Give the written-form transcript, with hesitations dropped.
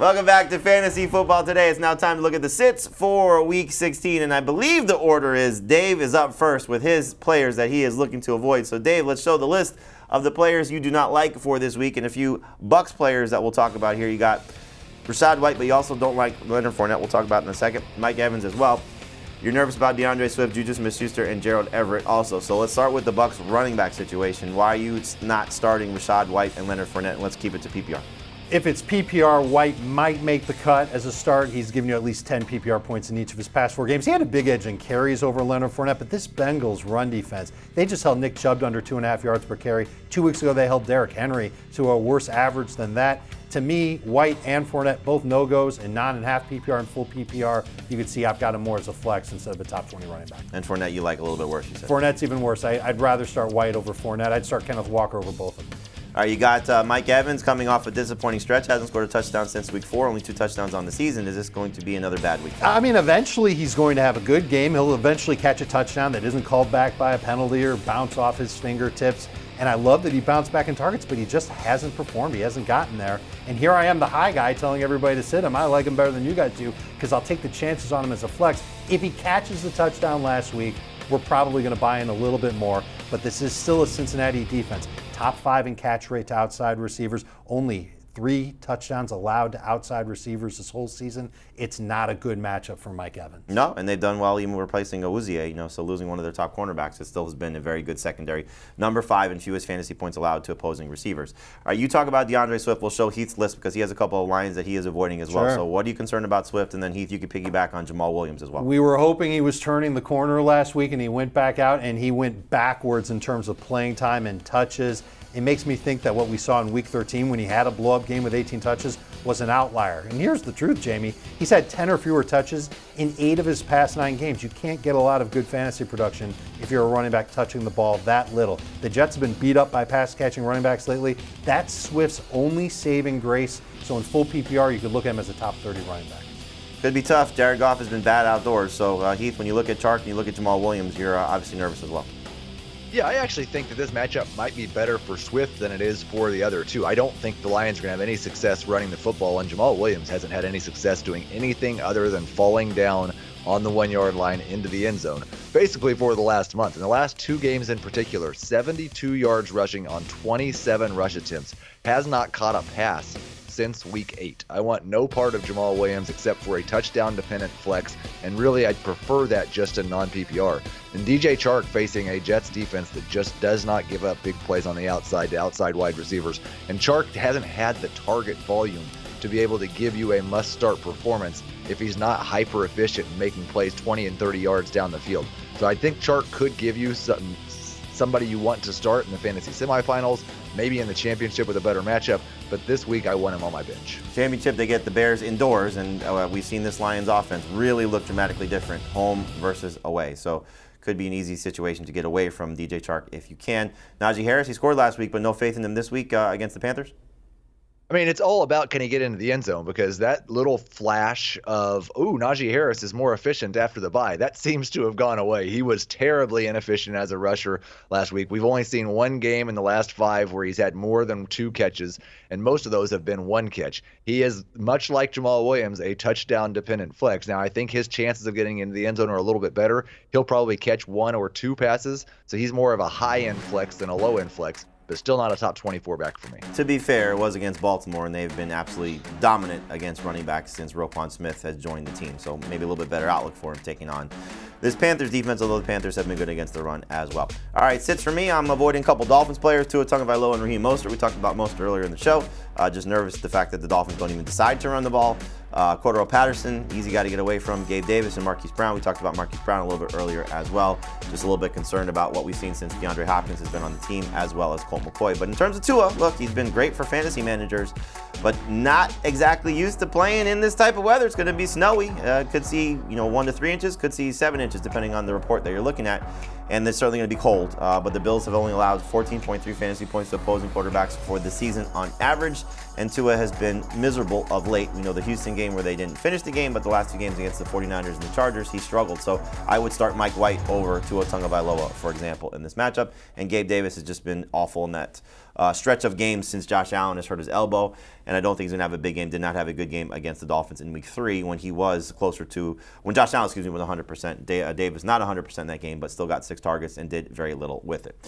Welcome back to Fantasy Football Today. It's now time to look at the sits for Week 16, and I believe the order is Dave is up first with his players that he is looking to avoid. So, Dave, let's show the list of the players you do not like for this week and a few Bucks players that we'll talk about here. You got Rachaad White, but you also don't like Leonard Fournette. We'll talk about in a second. Mike Evans as well. You're nervous about DeAndre Swift, Juju Smith-Schuster, and Gerald Everett also. So let's start with the Bucks running back situation. Why are you not starting Rachaad White and Leonard Fournette? And let's keep it to PPR. If it's PPR, White might make the cut as a start. He's given you at least 10 PPR points in each of his past 4 games. He had a big edge in carries over Leonard Fournette, but this Bengals run defense, they just held Nick Chubb to under 2.5 yards per carry. 2 weeks ago, they held Derrick Henry to a worse average than that. To me, White and Fournette, both no-goes in non-and-half PPR and full PPR. You could see I've got him more as a flex instead of a top 20 running back. And Fournette you like a little bit worse, you said. Fournette's even worse. I'd rather start White over Fournette. I'd start Kenneth Walker over both of them. All right, you got Mike Evans coming off a disappointing stretch. Hasn't scored a touchdown since week 4, only 2 touchdowns on the season. Is this going to be another bad week? I mean, eventually he's going to have a good game. He'll eventually catch a touchdown that isn't called back by a penalty or bounce off his fingertips. And I love that he bounced back in targets, but he just hasn't performed. He hasn't gotten there. And here I am, the high guy, telling everybody to sit him. I like him better than you guys do because I'll take the chances on him as a flex. If he catches the touchdown last week, we're probably going to buy in a little bit more. But this is still a Cincinnati defense. Top 5 in catch rate to outside receivers. Only 3 touchdowns allowed to outside receivers this whole season. It's not a good matchup for Mike Evans. No, and they've done well even replacing Awuzie, so losing one of their top cornerbacks. It still has been a very good secondary. Number 5 in fewest fantasy points allowed to opposing receivers. All right, you talk about DeAndre Swift. We'll show Heath's list because he has a couple of lines that he is avoiding as well. So what are you concerned about Swift? And then Heath, you could piggyback on Jamal Williams as well. We were hoping he was turning the corner last week, and he went back out, and he went backwards in terms of playing time and touches. It makes me think that what we saw in Week 13 when he had a blow-up game with 18 touches was an outlier. And here's the truth, Jamie. He's had 10 or fewer touches in 8 of his past 9 games. You can't get a lot of good fantasy production if you're a running back touching the ball that little. The Jets have been beat up by pass-catching running backs lately. That's Swift's only saving grace. So in full PPR, you could look at him as a top 30 running back. Could be tough. Jared Goff has been bad outdoors. So, Heath, when you look at Chark and you look at Jamal Williams, you're obviously nervous as well. Yeah, I actually think that this matchup might be better for Swift than it is for the other two. I don't think the Lions are going to have any success running the football, and Jamal Williams hasn't had any success doing anything other than falling down on the 1-yard line into the end zone, basically for the last month. In the last 2 games in particular, 72 yards rushing on 27 rush attempts. Has not caught a pass since week 8. I want no part of Jamal Williams except for a touchdown-dependent flex, and really I'd prefer that just in non-PPR. And DJ Chark facing a Jets defense that just does not give up big plays on the outside to outside wide receivers. And Chark hasn't had the target volume to be able to give you a must-start performance if he's not hyper-efficient in making plays 20 and 30 yards down the field. So I think Chark could give you somebody you want to start in the fantasy semifinals, maybe in the championship with a better matchup, but this week I want him on my bench. Championship, they get the Bears indoors, and we've seen this Lions offense really look dramatically different, home versus away. So could be an easy situation to get away from DJ Chark if you can. Najee Harris, he scored last week, but no faith in him this week against the Panthers? I mean, it's all about can he get into the end zone, because that little flash of, Najee Harris is more efficient after the bye, that seems to have gone away. He was terribly inefficient as a rusher last week. We've only seen 1 game in the last 5 where he's had more than 2 catches, and most of those have been 1 catch. He is, much like Jamal Williams, a touchdown-dependent flex. Now, I think his chances of getting into the end zone are a little bit better. He'll probably catch 1 or 2 passes, so he's more of a high-end flex than a low-end flex, but still not a top 24 back for me. To be fair, it was against Baltimore, and they've been absolutely dominant against running backs since Roquan Smith has joined the team. So maybe a little bit better outlook for him taking on this Panthers defense, although the Panthers have been good against the run as well. All right, sits for me. I'm avoiding a couple Dolphins players, Tua Tagovailoa and Raheem Mostert. We talked about Mostert earlier in the show. Just nervous at the fact that the Dolphins don't even decide to run the ball. Cordero Patterson, easy guy to get away from. Gabe Davis and Marquise Brown. We talked about Marquise Brown a little bit earlier as well. Just a little bit concerned about what we've seen since DeAndre Hopkins has been on the team, as well as Colt McCoy. But in terms of Tua, look, he's been great for fantasy managers, but not exactly used to playing in this type of weather. It's going to be snowy. Could see 1 to 3 inches, could see 7 inches, depending on the report that you're looking at. And it's certainly going to be cold. But the Bills have only allowed 14.3 fantasy points to opposing quarterbacks for the season on average. and Tua has been miserable of late. We know the Houston game where they didn't finish the game, but the last two games against the 49ers and the Chargers, he struggled. So I would start Mike White over Tua Tagovailoa, for example, in this matchup. And Gabe Davis has just been awful in that stretch of games since Josh Allen has hurt his elbow, and I don't think he's going to have a big game. Did not have a good game against the Dolphins in Week 3 when he was closer to, when Josh Allen, was 100%. Davis not 100% in that game, but still got 6 targets and did very little with it.